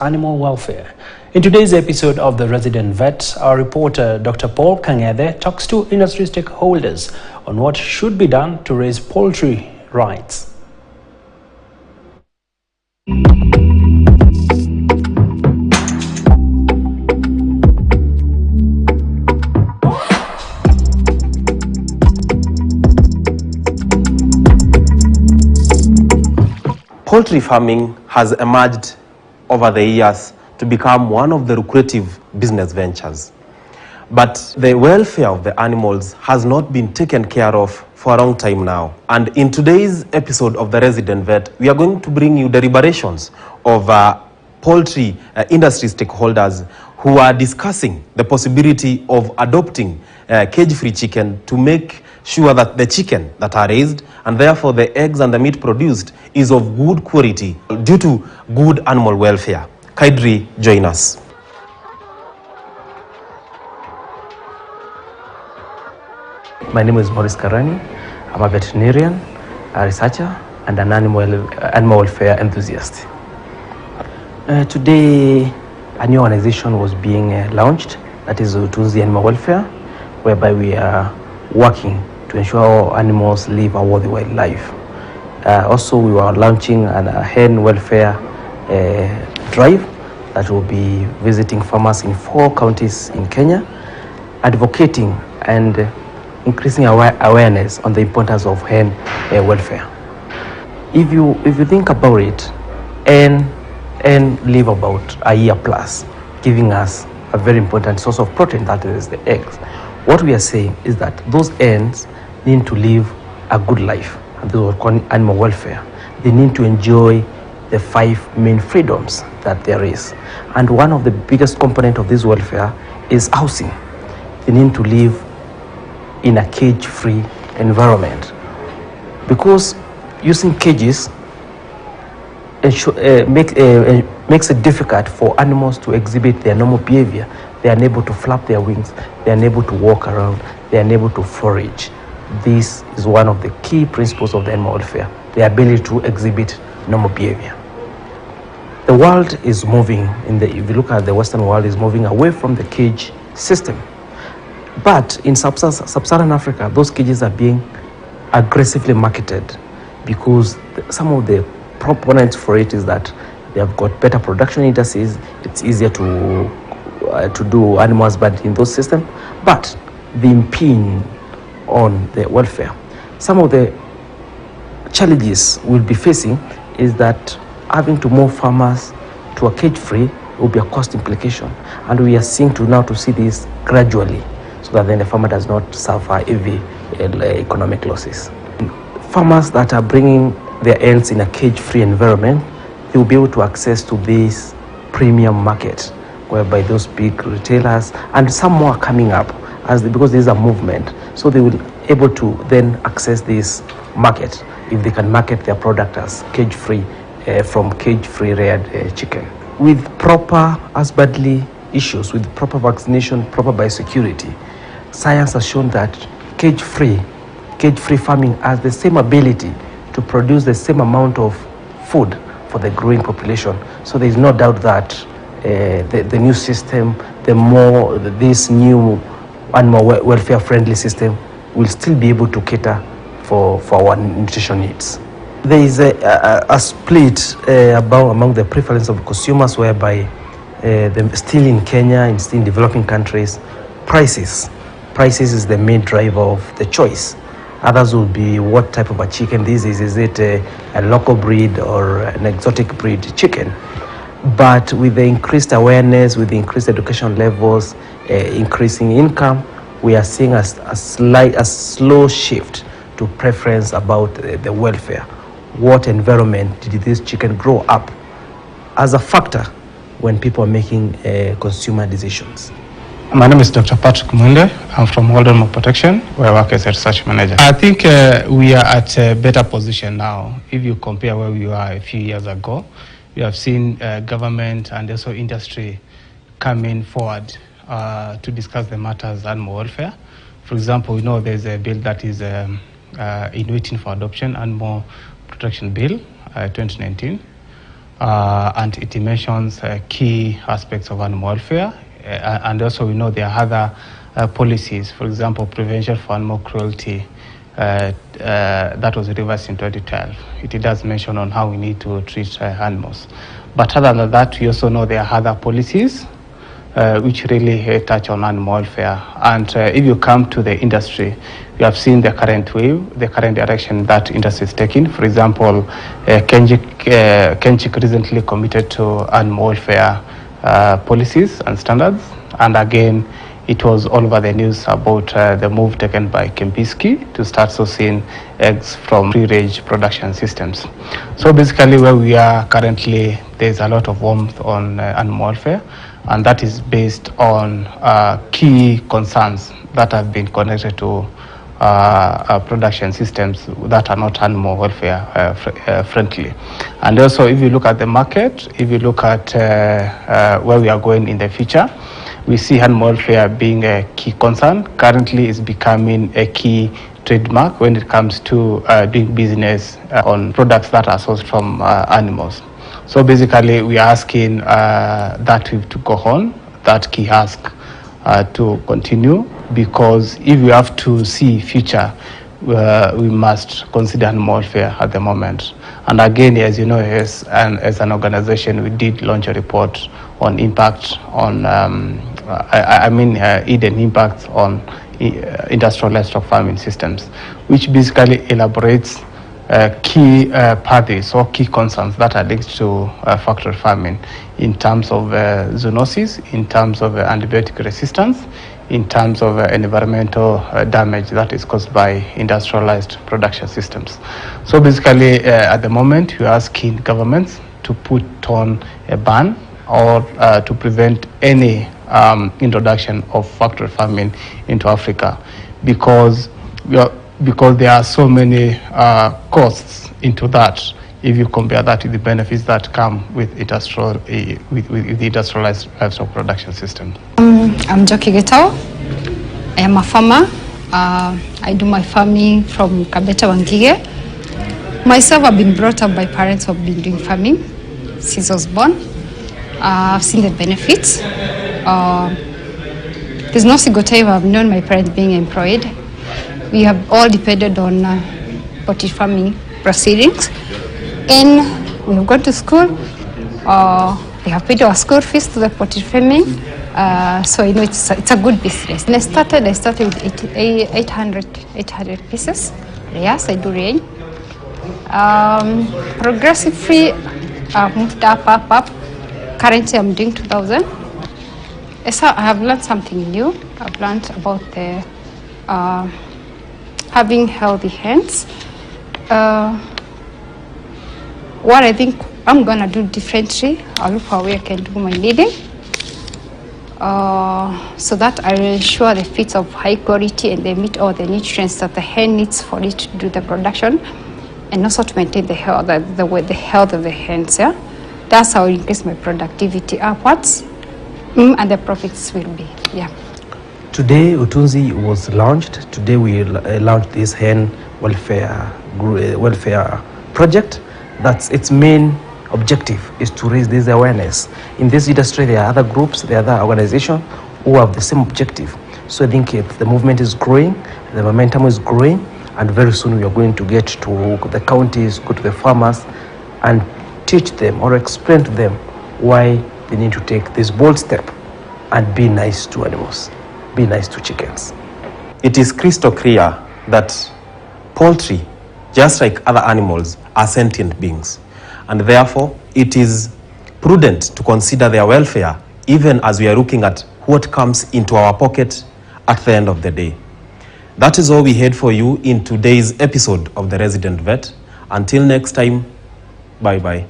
Animal welfare. In today's episode of The Resident Vet, our reporter Dr. Paul Kangede talks to industry stakeholders on what should be done to raise poultry rights. Poultry farming has emerged over the years to become one of the lucrative business ventures. But the welfare of the animals has not been taken care of for a long time now. And in today's episode of The Resident Vet, we are going to bring you deliberations of poultry industry stakeholders who are discussing the possibility of adopting cage-free chicken to make sure that the chicken that are raised and therefore the eggs and the meat produced is of good quality due to good animal welfare. Kindly join us. My name is Maurice Karani. I'm a veterinarian, a researcher, and an animal welfare enthusiast. Today, a new organization was being launched, that is Utunzi Animal Welfare, whereby we are working to ensure our animals live a worthy life. Also, we are launching a hen welfare drive that will be visiting farmers in 4 counties in Kenya, advocating and increasing awareness on the importance of hen welfare. If you think about it, hen live about a year plus, giving us a very important source of protein, that is the eggs. What we are saying is that those hens need to live a good life, and those are called animal welfare. They need to enjoy the 5 main freedoms that there is. And one of the biggest component of this welfare is housing. They need to live in a cage-free environment, because using cages makes it difficult for animals to exhibit their normal behavior. They are unable to flap their wings, they are unable to walk around, they are unable to forage. This is one of the key principles of the animal welfare, the ability to exhibit normal behavior. The world is moving, if you look at the Western world, is moving away from the cage system. But in sub-Saharan Africa, those cages are being aggressively marketed because some of the proponents for it is that they have got better production indices, it's easier to do animal husbandry in those systems, but they impinge on the welfare. Some of the challenges we'll be facing is that having to move farmers to a cage-free will be a cost implication, and we are seeing to see this gradually, so that then the farmer does not suffer heavy economic losses. Farmers that are bringing their hens in a cage-free environment, they will be able to access to this premium market, whereby those big retailers and some more are coming up because there is a movement, so they will be able to then access this market if they can market their product as cage-free from cage-free reared chicken. With proper husbandry issues, with proper vaccination, proper biosecurity, science has shown that cage-free farming has the same ability to produce the same amount of food for the growing population. So there is no doubt that the new system, this new animal welfare-friendly system will still be able to cater for our nutrition needs. There is a split among the preference of consumers, whereby still in Kenya, still in developing countries, prices is the main driver of the choice. Others will be what type of a chicken this is. Is it a local breed or an exotic breed chicken? But with the increased awareness, with the increased education levels, increasing income, we are seeing a slow shift to preference about the welfare. What environment did this chicken grow up as a factor when people are making consumer decisions? My name is Dr. Patrick Mwende. I'm from World Animal Protection, where I work as a research manager. I think we are at a better position now. If you compare where we were a few years ago, we have seen government and also industry coming forward to discuss the matters of animal welfare. For example, we know there's a bill that is in waiting for adoption, Animal Protection Bill 2019. and it mentions key aspects of animal welfare. And also we know there are other policies, for example, prevention for animal cruelty, that was reversed in 2012. It does mention on how we need to treat animals. But other than that, we also know there are other policies which really touch on animal welfare. And if you come to the industry, you have seen the current wave, the current direction that industry is taking. For example, Kenchik recently committed to animal welfare policies and standards. And again, it was all over the news about the move taken by Kempinski to start sourcing eggs from free-range production systems. So basically where we are currently, there's a lot of warmth on animal welfare, and that is based on key concerns that have been connected to production systems that are not animal welfare friendly. And also if you look at the market, if you look at where we are going in the future, we see animal welfare being a key concern. Currently it's becoming a key trademark when it comes to doing business on products that are sourced from animals. So basically we are asking that to go on, that key ask to continue, because if we have to see future, we must consider animal welfare at the moment. And again, as you know, as an organization, we did launch a report on impact on, hidden impact on industrial livestock farming systems, which basically elaborates key pathways or key concerns that are linked to factory farming in terms of zoonosis, in terms of antibiotic resistance, in terms of environmental damage that is caused by industrialized production systems. So basically, at the moment, we are asking governments to put on a ban or to prevent any introduction of factory farming into Africa, because there are so many costs into that if you compare that to the benefits that come with the industrialized livestock production system. I'm Joki Getao. I am a farmer. I do my farming from Kabeta Wangige. Myself, I've been brought up by parents who have been doing farming since I was born. I've seen the benefits. There's no single time I've known my parents being employed. We have all depended on poultry farming proceedings. And we have gone to school. They have paid our school fees to the poultry farming. So you know it's a good business. And I started with 800 pieces. Yes, I do range. Progressively, I've moved up. Currently, I'm doing 2,000. So I have learned something new. I've learned about the having healthy hens. What I think I'm gonna do differently, I'll look for where I can do my kneading, so that I will ensure the feeds of high quality and they meet all the nutrients that the hen needs for it to do the production, and also to maintain the health, the health of the hens. Yeah, that's how I increase my productivity upwards, and the profits will be. Yeah. Today, Utunzi was launched. Today, we launched this hen welfare project. That's its main objective, is to raise this awareness. In this industry, there are other groups, there are other organizations who have the same objective. So I think the movement is growing, the momentum is growing, and very soon we are going to get to the counties, go to the farmers, and teach them or explain to them why they need to take this bold step and be nice to animals. Be nice to chickens. It is crystal clear that poultry, just like other animals, are sentient beings, and therefore it is prudent to consider their welfare even as we are looking at what comes into our pocket at the end of the day. That is all we had for you in today's episode of The Resident Vet. Until next time, bye-bye.